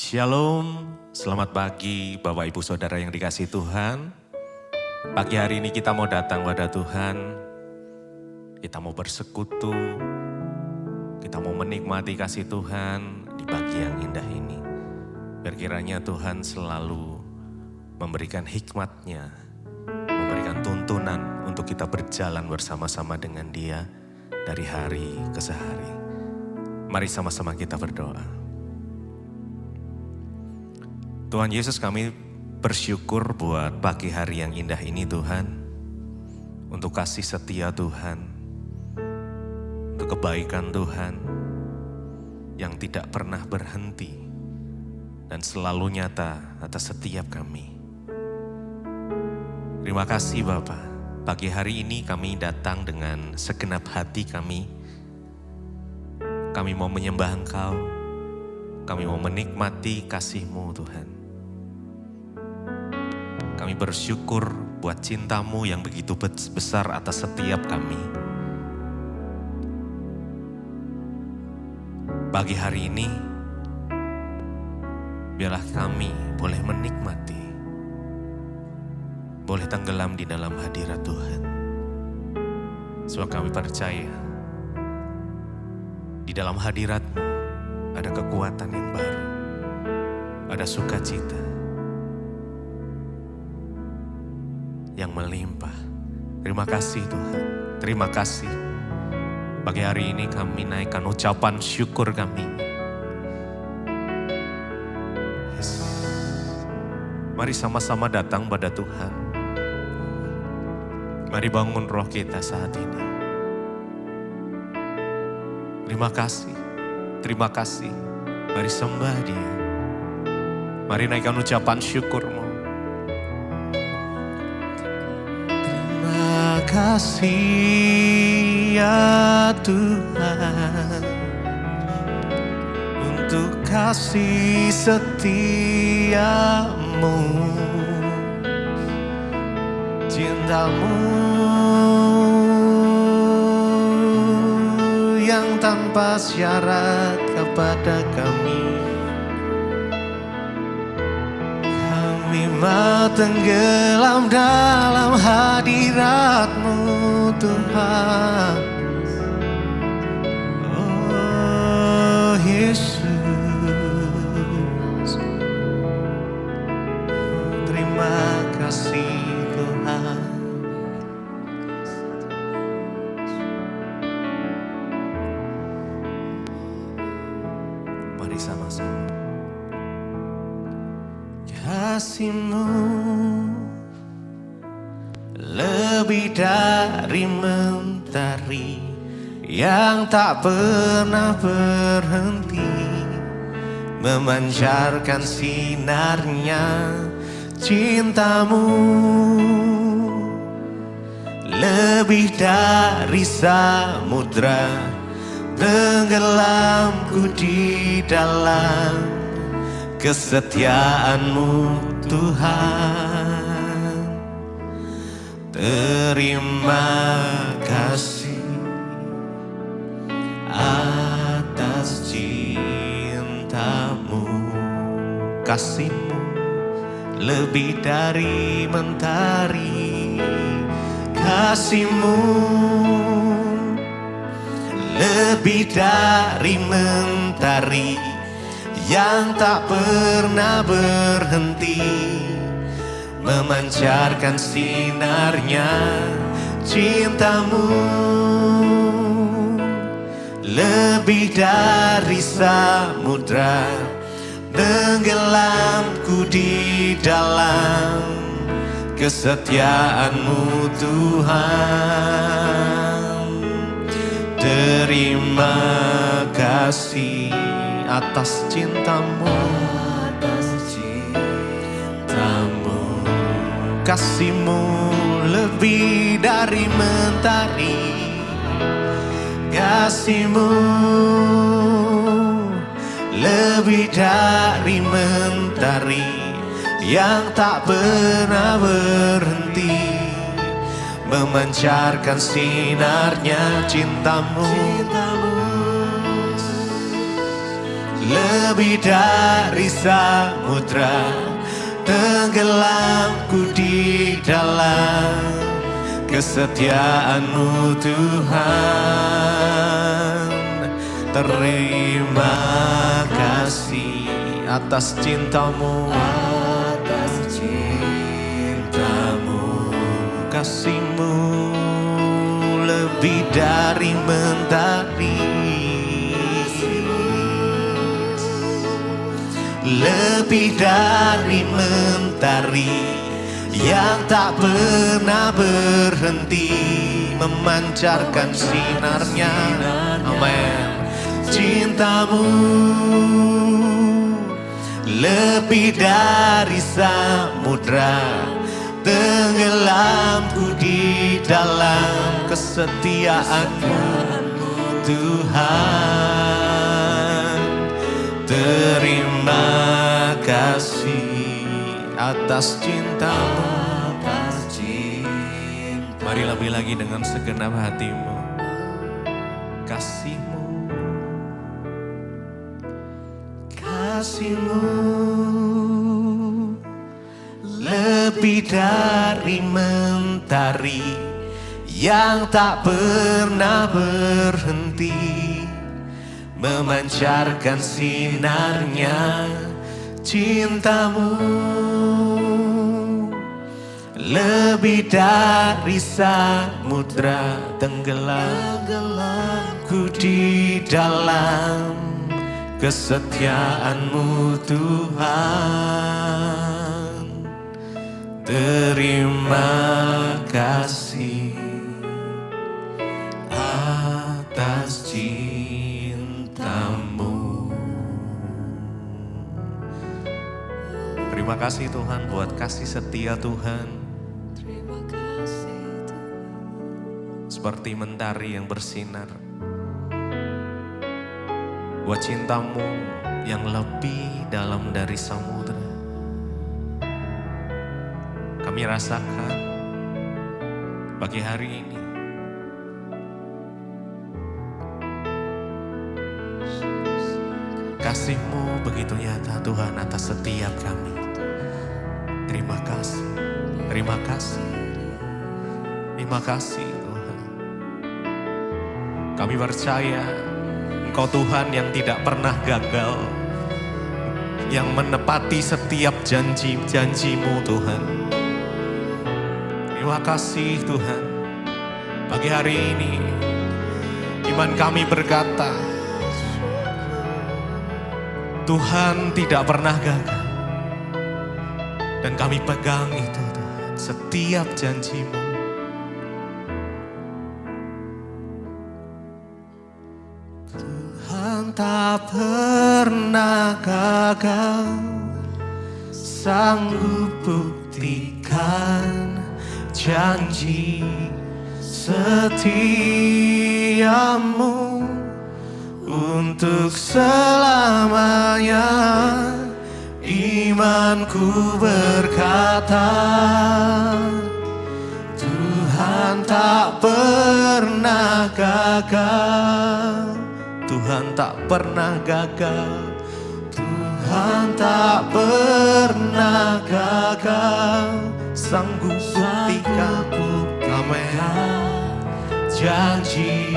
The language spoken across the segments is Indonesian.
Shalom, selamat pagi Bapak Ibu Saudara yang dikasihi Tuhan. Pagi hari ini kita mau datang pada Tuhan, kita mau bersekutu, kita mau menikmati kasih Tuhan di pagi yang indah ini. Biar kiranya Tuhan selalu memberikan hikmat-Nya, memberikan tuntunan untuk kita berjalan bersama-sama dengan Dia dari hari ke hari. Mari sama-sama kita berdoa. Tuhan Yesus, kami bersyukur buat pagi hari yang indah ini Tuhan. Untuk kasih setia Tuhan, untuk kebaikan Tuhan yang tidak pernah berhenti dan selalu nyata atas setiap kami. Terima kasih Bapa. Pagi hari ini kami datang dengan segenap hati kami. Kami mau menyembah Engkau, kami mau menikmati kasih-Mu Tuhan. Kami bersyukur buat cinta-Mu yang begitu besar atas setiap kami. Pagi hari ini, biarlah kami boleh menikmati, boleh tenggelam di dalam hadirat Tuhan. Sebab kami percaya, di dalam hadirat-Mu ada kekuatan yang baru, ada sukacita yang melimpah. Terima kasih Tuhan, terima kasih. Pagi hari ini kami naikkan ucapan syukur kami. Yes. Mari sama-sama datang pada Tuhan. Mari bangun roh kita saat ini. Terima kasih, terima kasih. Mari sembah Dia. Mari naikkan ucapan syukur-Mu. Terima kasih ya Tuhan, untuk kasih setia-Mu, cinta-Mu yang tanpa syarat kepada kami. Kami mau tenggelam dalam hadirat-Mu Tuhan. Oh Yesus, terima kasih Tuhan. Mari sama-sama. Kasih-Mu lebih dari mentari yang tak pernah berhenti, memancarkan sinarnya. Cinta-Mu lebih dari samudra, tenggelamku di dalam kesetiaan-Mu Tuhan. Terima kasih atas cinta-Mu. Kasih-Mu lebih dari mentari. Kasih-Mu lebih dari mentari yang tak pernah berhenti, memancarkan sinarnya. Cinta-Mu lebih dari samudra, tenggelamku di dalam kesetiaan-Mu Tuhan. Terima kasih atas cinta-Mu, atas cinta-Mu. Kasih-Mu lebih dari mentari. Kasih-Mu lebih dari mentari yang tak pernah berhenti, memancarkan sinarnya. Cinta-Mu lebih dari samudra, tenggelamku di dalam kesetiaan-Mu Tuhan. Terima kasih atas cinta-Mu, atas cinta-Mu, kasih-Mu lebih dari mentari, lebih dari mentari yang tak pernah berhenti memancarkan sinarnya. Amin. Cinta-Mu lebih dari samudra, tenggelamku di dalam kesetiaan-Mu Tuhan. Terima kasih atas cinta-Mu. Mari lebih lagi dengan segenap hatimu. Kasih-Mu, kasih-Mu lebih dari mentari yang tak pernah berhenti memancarkan sinarnya. Cinta-Mu lebih dari samudra, tenggelamku di dalam kesetiaan-Mu Tuhan. Terima kasih atas cinta-Mu. Terima kasih Tuhan buat kasih setia Tuhan. Seperti mentari yang bersinar, buat cinta-Mu yang lebih dalam dari samudra. Kami rasakan pagi hari ini. Kasih-Mu begitu nyata Tuhan atas setiap kami. Terima kasih, terima kasih, terima kasih Tuhan. Kami percaya Engkau Tuhan yang tidak pernah gagal, yang menepati setiap janji-janji-Mu Tuhan. Terima kasih Tuhan. Pagi hari ini iman kami berkata, Tuhan tidak pernah gagal. Dan kami pegang itu Tuhan, setiap janji-Mu. Tuhan tak pernah gagal, sanggup buktikan janji setiamu untuk selamanya. Imanku berkata, Tuhan tak pernah gagal. Tuhan tak pernah gagal. Tuhan tak pernah gagal. Sanggup buktikan, amin, janji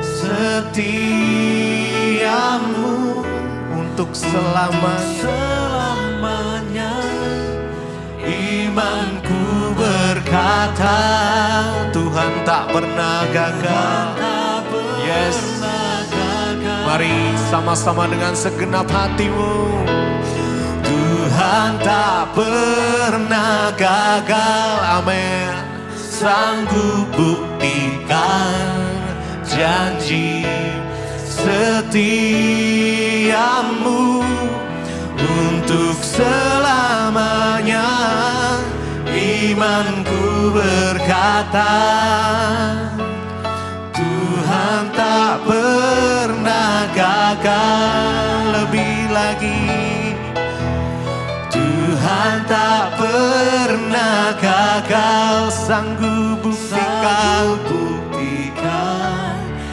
setiamu untuk selamanya. Imanku berkata, Tuhan tak pernah gagal. Yes, mari sama-sama dengan segenap hatimu. Tuhan tak pernah gagal, amin. Sanggup buktikan janji setiamu untuk selamanya. Imanku berkata, Tuhan tak pernah gagal. Lebih lagi, Tuhan tak pernah gagal. Sanggup buktikan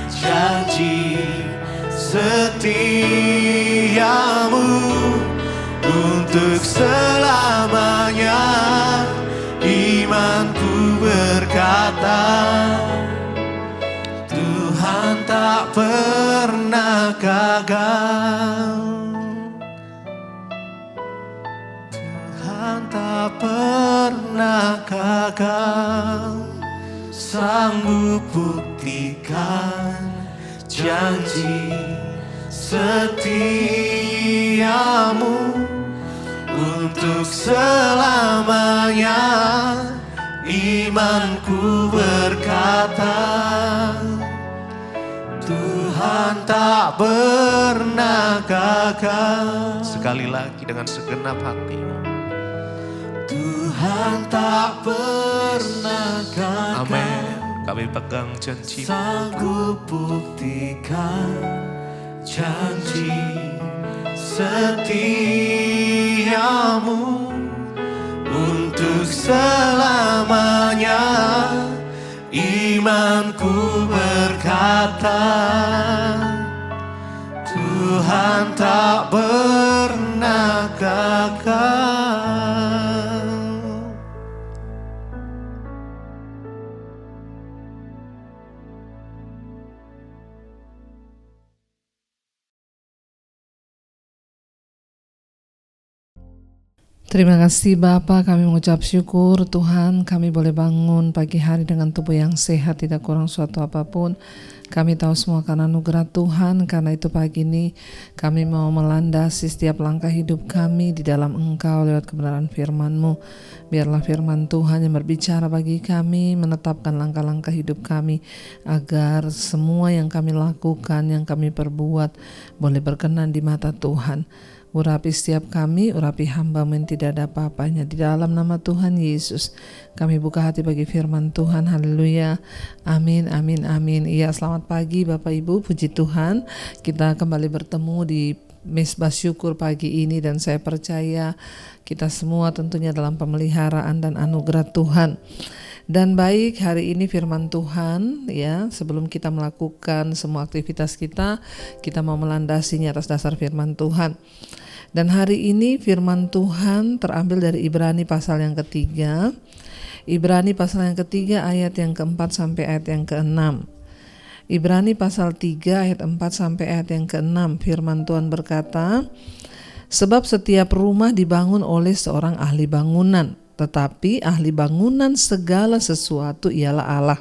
janji setiamu setiamu untuk selamanya. Imanku berkata, Tuhan tak pernah gagal. Tuhan tak pernah gagal. Sanggup buktikan janji setiamu untuk selamanya. Imanku berkata, Tuhan tak pernah gagal. Sekali lagi dengan segenap hatimu, Tuhan tak pernah gagal. Amin. Kami pegang janji. Sanggup buktikan janji setiamu untuk selamanya. Imanku berkata, Tuhan tak pernah gagal. Terima kasih Bapa, kami mengucap syukur Tuhan kami boleh bangun pagi hari dengan tubuh yang sehat, tidak kurang suatu apapun. Kami tahu semua karena anugerah Tuhan. Karena itu pagi ini kami mau melandasi setiap langkah hidup kami di dalam Engkau lewat kebenaran firman-Mu. Biarlah firman Tuhan yang berbicara bagi kami, menetapkan langkah-langkah hidup kami, agar semua yang kami lakukan, yang kami perbuat boleh berkenan di mata Tuhan. Urapi setiap kami, urapi hamba-Mu yang tidak ada apa-apanya. Di dalam nama Tuhan Yesus, kami buka hati bagi firman Tuhan. Haleluya. Amin, amin, amin. Iya, selamat pagi Bapak Ibu, puji Tuhan. Kita kembali bertemu di Mesbah Syukur pagi ini, dan saya percaya kita semua tentunya dalam pemeliharaan dan anugerah Tuhan. Dan baik, hari ini firman Tuhan, ya, sebelum kita melakukan semua aktivitas kita mau melandasinya atas dasar firman Tuhan. Dan hari ini firman Tuhan terambil dari Ibrani pasal yang ketiga. Ibrani pasal yang ketiga ayat yang keempat sampai ayat yang keenam. Ibrani pasal 3 ayat 4 sampai ayat yang keenam. Firman Tuhan berkata, sebab setiap rumah dibangun oleh seorang ahli bangunan, tetapi ahli bangunan segala sesuatu ialah Allah.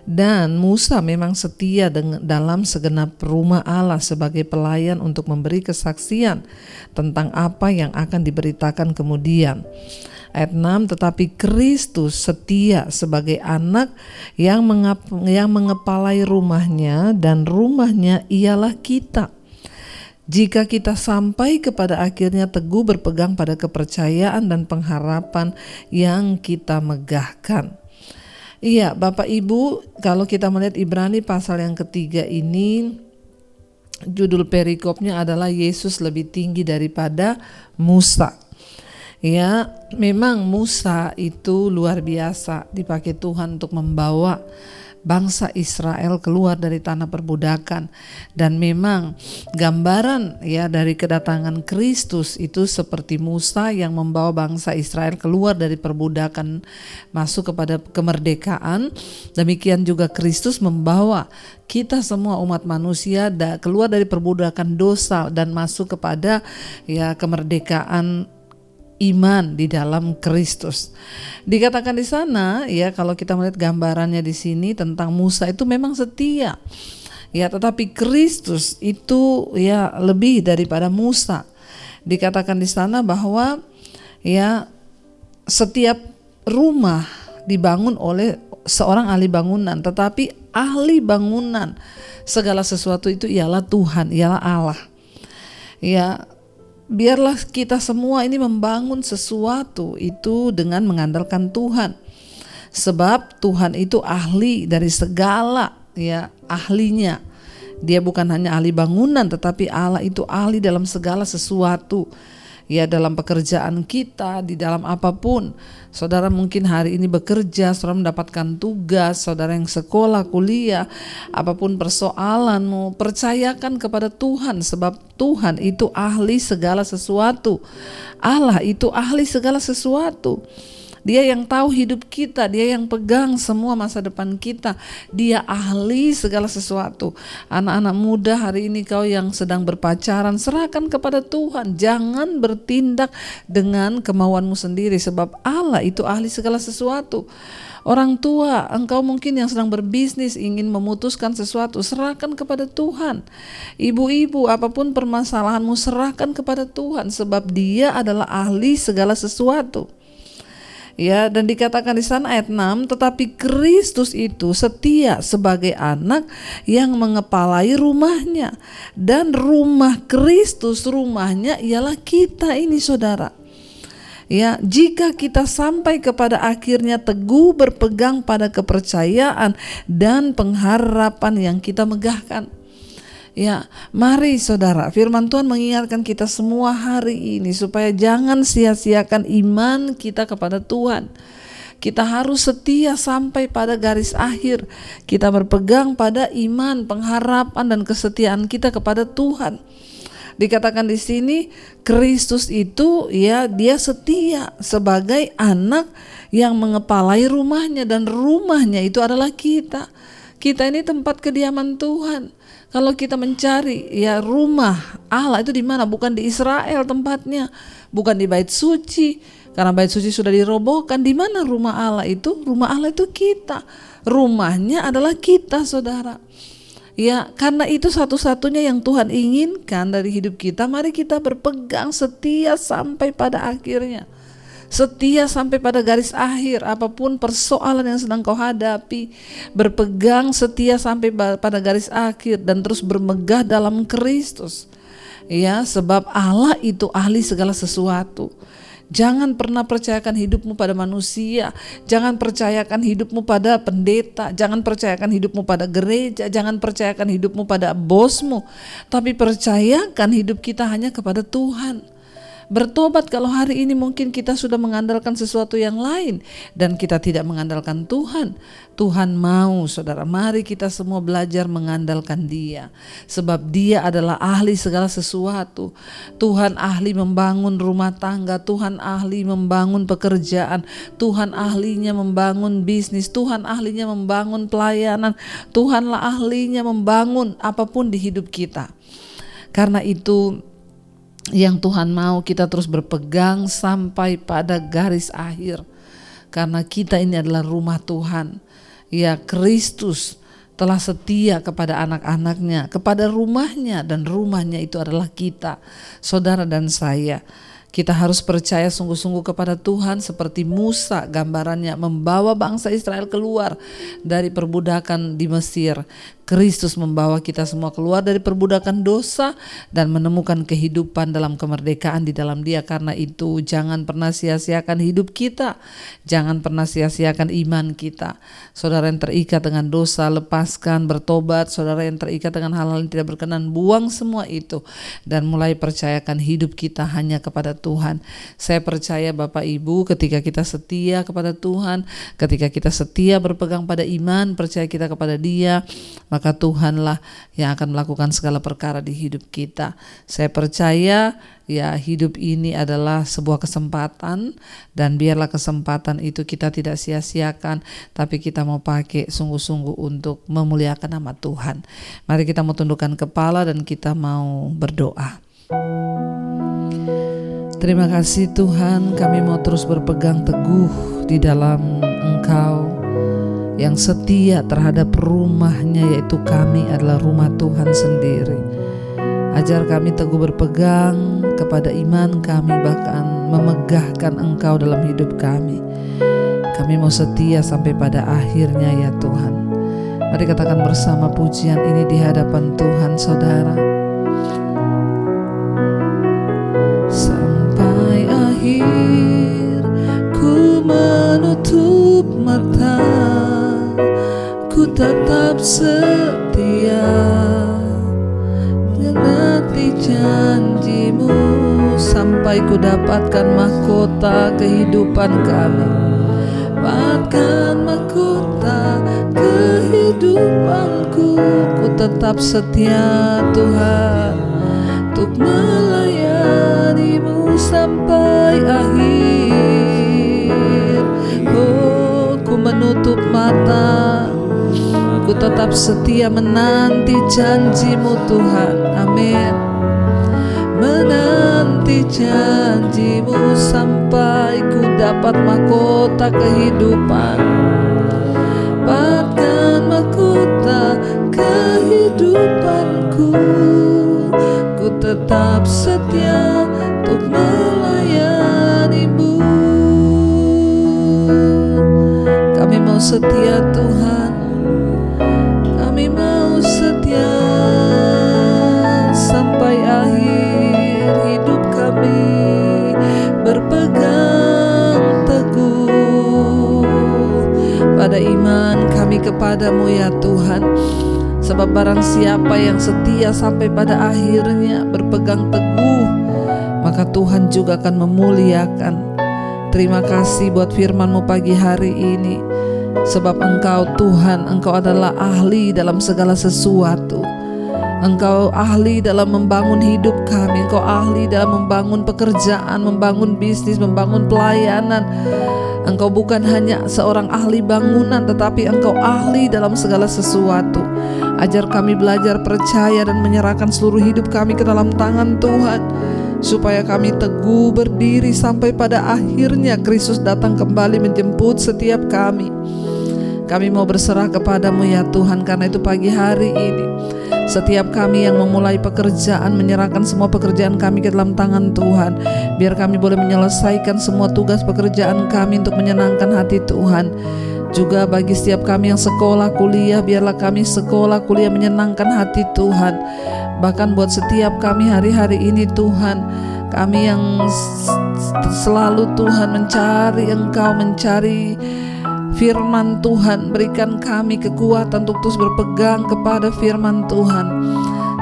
Dan Musa memang setia dalam segenap rumah Allah sebagai pelayan untuk memberi kesaksian tentang apa yang akan diberitakan kemudian. Ayat 6, tetapi Kristus setia sebagai anak yang mengepalai rumahnya, dan rumahnya ialah kita. Jika kita sampai kepada akhirnya teguh berpegang pada kepercayaan dan pengharapan yang kita megahkan. Iya, Bapak Ibu, kalau kita melihat Ibrani pasal yang ketiga ini, judul perikopnya adalah Yesus lebih tinggi daripada Musa. Ya, memang Musa itu luar biasa dipakai Tuhan untuk membawa bangsa Israel keluar dari tanah perbudakan, dan memang gambaran ya dari kedatangan Kristus itu seperti Musa yang membawa bangsa Israel keluar dari perbudakan masuk kepada kemerdekaan. Demikian juga Kristus membawa kita semua umat manusia keluar dari perbudakan dosa dan masuk kepada ya kemerdekaan iman di dalam Kristus. Dikatakan di sana ya, kalau kita melihat gambarannya di sini tentang Musa itu memang setia. Ya, tetapi Kristus itu ya lebih daripada Musa. Dikatakan di sana bahwa ya setiap rumah dibangun oleh seorang ahli bangunan, tetapi ahli bangunan segala sesuatu itu ialah Tuhan, ialah Allah. Ya, biarlah kita semua ini membangun sesuatu itu dengan mengandalkan Tuhan. Sebab Tuhan itu ahli dari segala ya ahlinya. Dia bukan hanya ahli bangunan, tetapi Allah itu ahli dalam segala sesuatu. ya dalam pekerjaan kita, di dalam apapun. Saudara mungkin hari ini bekerja, saudara mendapatkan tugas, saudara yang sekolah, kuliah, apapun persoalanmu, percayakan kepada Tuhan, sebab Tuhan itu ahli segala sesuatu. Allah itu ahli segala sesuatu. Dia yang tahu hidup kita, dia yang pegang semua masa depan kita. Dia ahli segala sesuatu. Anak-anak muda hari ini, kau yang sedang berpacaran, serahkan kepada Tuhan. Jangan bertindak dengan kemauanmu sendiri, sebab Allah itu ahli segala sesuatu. Orang tua, engkau mungkin yang sedang berbisnis, ingin memutuskan sesuatu, serahkan kepada Tuhan. Ibu-ibu, apapun permasalahanmu, serahkan kepada Tuhan, sebab Dia adalah ahli segala sesuatu. Ya, dan dikatakan di sana ayat 6, tetapi Kristus itu setia sebagai anak yang mengepalai rumahnya, dan rumah Kristus, rumahnya ialah kita ini, saudara. Ya, jika kita sampai kepada akhirnya teguh berpegang pada kepercayaan dan pengharapan yang kita megahkan. Ya, mari saudara, firman Tuhan mengingatkan kita semua hari ini supaya jangan sia-siakan iman kita kepada Tuhan. Kita harus setia sampai pada garis akhir. Kita berpegang pada iman, pengharapan dan kesetiaan kita kepada Tuhan. Dikatakan di sini Kristus itu ya dia setia sebagai anak yang mengepalai rumahnya, dan rumahnya itu adalah kita. Kita ini tempat kediaman Tuhan. Kalau kita mencari ya rumah Allah itu di mana? Bukan di Israel tempatnya, bukan di bait suci, karena bait suci sudah dirobohkan. Di mana rumah Allah itu? Rumah Allah itu kita. Rumahnya adalah kita, saudara. Ya, karena itu satu-satunya yang Tuhan inginkan dari hidup kita. Mari kita berpegang setia sampai pada akhirnya. Setia sampai pada garis akhir, apapun persoalan yang sedang kau hadapi, berpegang setia sampai pada garis akhir dan terus bermegah dalam Kristus. Ya, sebab Allah itu ahli segala sesuatu. Jangan pernah percayakan hidupmu pada manusia, jangan percayakan hidupmu pada pendeta, jangan percayakan hidupmu pada gereja, jangan percayakan hidupmu pada bosmu, tapi percayakan hidup kita hanya kepada Tuhan. Bertobat kalau hari ini mungkin kita sudah mengandalkan sesuatu yang lain dan kita tidak mengandalkan Tuhan. Tuhan mau, saudara, mari kita semua belajar mengandalkan Dia, sebab Dia adalah ahli segala sesuatu. Tuhan ahli membangun rumah tangga, Tuhan ahli membangun pekerjaan, Tuhan ahlinya membangun bisnis, Tuhan ahlinya membangun pelayanan, Tuhanlah ahlinya membangun apapun di hidup kita. Karena itu yang Tuhan mau kita terus berpegang sampai pada garis akhir, karena kita ini adalah rumah Tuhan. Ya, Kristus telah setia kepada anak-anaknya, kepada rumahnya, dan rumahnya itu adalah kita, saudara dan saya. Kita harus percaya sungguh-sungguh kepada Tuhan, seperti Musa gambarannya membawa bangsa Israel keluar dari perbudakan di Mesir. Kristus membawa kita semua keluar dari perbudakan dosa dan menemukan kehidupan dalam kemerdekaan di dalam Dia. Karena itu jangan pernah sia-siakan hidup kita, jangan pernah sia-siakan iman kita. Saudara yang terikat dengan dosa, lepaskan, bertobat. Saudara yang terikat dengan hal-hal yang tidak berkenan, buang semua itu dan mulai percayakan hidup kita hanya kepada Tuhan. Saya percaya Bapak Ibu, ketika kita setia kepada Tuhan, ketika kita setia berpegang pada iman, percaya kita kepada Dia, maka Tuhanlah yang akan melakukan segala perkara di hidup kita. Saya percaya ya hidup ini adalah sebuah kesempatan, dan biarlah kesempatan itu kita tidak sia-siakan, tapi kita mau pakai sungguh-sungguh untuk memuliakan nama Tuhan. Mari kita mau tundukkan kepala dan kita mau berdoa. Terima kasih Tuhan, kami mau terus berpegang teguh di dalam Engkau yang setia terhadap rumahnya, yaitu kami adalah rumah Tuhan sendiri. Ajar kami teguh berpegang kepada iman kami, bahkan memegahkan Engkau dalam hidup kami. Kami mau setia sampai pada akhirnya ya Tuhan. Mari katakan bersama pujian ini di hadapan Tuhan, saudara. Sampai akhir ku menutup mata, ku tetap setia menanti janjimu. Sampai sampai ku dapatkan mahkota kehidupan kami. Dapatkan mahkota kehidupanku. Ku tetap setia Tuhan untuk melayani-Mu sampai akhir. Oh, ku menutup mata, ku tetap setia menanti janji-Mu Tuhan. Amin. Menanti janji-Mu sampai ku dapat mahkota kehidupan. Dapatkan mahkota kehidupanku. Ku tetap setia untuk melayani-Mu. Kami mau setia Tuhan, kami mau setia sampai akhir hidup kami, berpegang teguh pada iman kami kepadamu ya Tuhan. Sebab barang siapa yang setia sampai pada akhirnya, berpegang teguh, maka Tuhan juga akan memuliakan. Terima kasih buat firman-Mu pagi hari ini. Sebab Engkau Tuhan, Engkau adalah ahli dalam segala sesuatu. Engkau ahli dalam membangun hidup kami. Engkau ahli dalam membangun pekerjaan, membangun bisnis, membangun pelayanan. Engkau bukan hanya seorang ahli bangunan, tetapi Engkau ahli dalam segala sesuatu. Ajar kami belajar percaya dan menyerahkan seluruh hidup kami ke dalam tangan Tuhan, supaya kami teguh berdiri sampai pada akhirnya Kristus datang kembali menjemput setiap kami. Kami mau berserah kepadamu ya Tuhan, karena itu pagi hari ini setiap kami yang memulai pekerjaan, menyerahkan semua pekerjaan kami ke dalam tangan Tuhan. Biar kami boleh menyelesaikan semua tugas pekerjaan kami untuk menyenangkan hati Tuhan. Juga bagi setiap kami yang sekolah kuliah, biarlah kami sekolah kuliah menyenangkan hati Tuhan. Bahkan buat setiap kami hari-hari ini Tuhan, kami yang selalu Tuhan mencari Engkau, mencari firman Tuhan, berikan kami kekuatan untuk terus berpegang kepada firman Tuhan.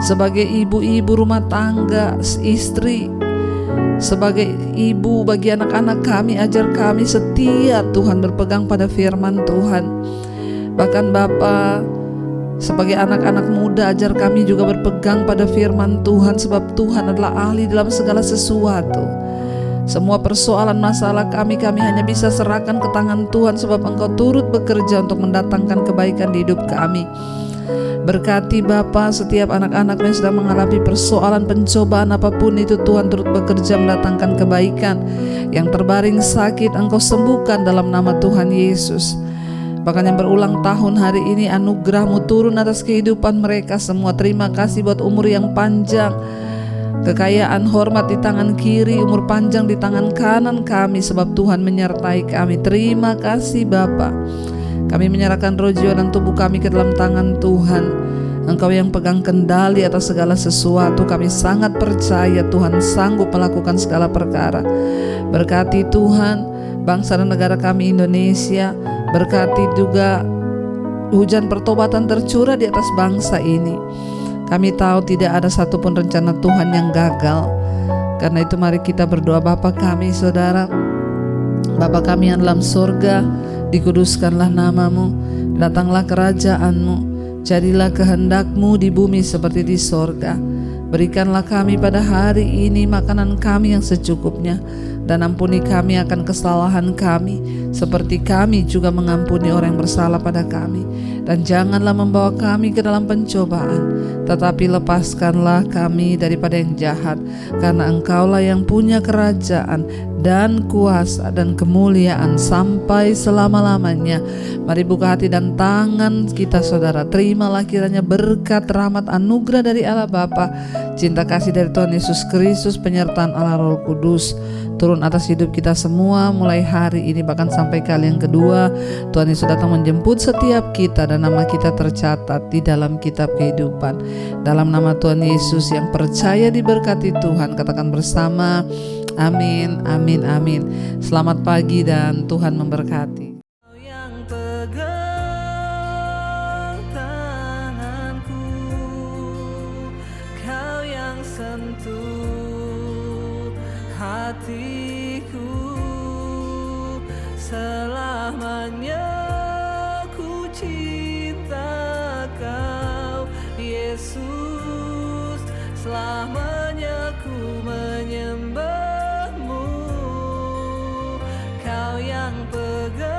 Sebagai ibu-ibu rumah tangga, istri, sebagai ibu bagi anak-anak kami, ajar kami setia Tuhan berpegang pada firman Tuhan. Bahkan Bapa, sebagai anak-anak muda, ajar kami juga berpegang pada firman Tuhan, sebab Tuhan adalah ahli dalam segala sesuatu. Semua persoalan masalah kami hanya bisa serahkan ke tangan Tuhan, sebab Engkau turut bekerja untuk mendatangkan kebaikan di hidup kami. Berkati Bapa setiap anak-anak yang sedang mengalami persoalan pencobaan apapun itu, Tuhan turut bekerja mendatangkan kebaikan. Yang terbaring sakit Engkau sembuhkan dalam nama Tuhan Yesus. Bahkan yang berulang tahun hari ini, anugerah-Mu turun atas kehidupan mereka semua. Terima kasih buat umur yang panjang, kekayaan hormat di tangan kiri, umur panjang di tangan kanan kami, sebab Tuhan menyertai kami. Terima kasih Bapa. Kami menyerahkan roh, jiwa dan tubuh kami ke dalam tangan Tuhan. Engkau yang pegang kendali atas segala sesuatu. Kami sangat percaya Tuhan sanggup melakukan segala perkara. Berkati Tuhan bangsa dan negara kami Indonesia. Berkati juga hujan pertobatan tercurah di atas bangsa ini. Kami tahu tidak ada satupun rencana Tuhan yang gagal. Karena itu mari kita berdoa. Bapa kami, Saudara, Bapa kami yang dalam surga, dikuduskanlah nama-Mu, datanglah kerajaan-Mu, jadilah kehendak-Mu di bumi seperti di surga. Berikanlah kami pada hari ini makanan kami yang secukupnya, dan ampuni kami akan kesalahan kami, seperti kami juga mengampuni orang yang bersalah pada kami. Dan janganlah membawa kami ke dalam pencobaan, tetapi lepaskanlah kami daripada yang jahat, karena Engkaulah yang punya kerajaan dan kuasa dan kemuliaan sampai selama-lamanya. Mari buka hati dan tangan kita, Saudara. Terimalah kiranya berkat, rahmat, anugerah dari Allah Bapa, cinta kasih dari Tuhan Yesus Kristus, penyertaan Allah Roh Kudus turun atas hidup kita semua mulai hari ini bahkan sampai kali yang kedua. Tuhan Yesus datang menjemput setiap kita dan nama kita tercatat di dalam kitab kehidupan. Dalam nama Tuhan Yesus yang percaya diberkati Tuhan, katakan bersama amin, amin, amin. Selamat pagi dan Tuhan memberkati. Yang pegang tanganku, Kau yang sentuh hati selamanya ku cinta Kau Yesus, selamanya ku menyembah-Mu. Kau yang pegang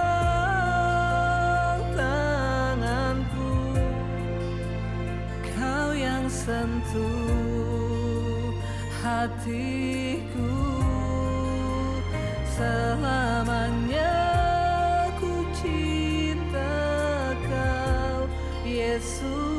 tanganku, Kau yang sentuh hatiku. Selamanya ku cinta Kau Yesus.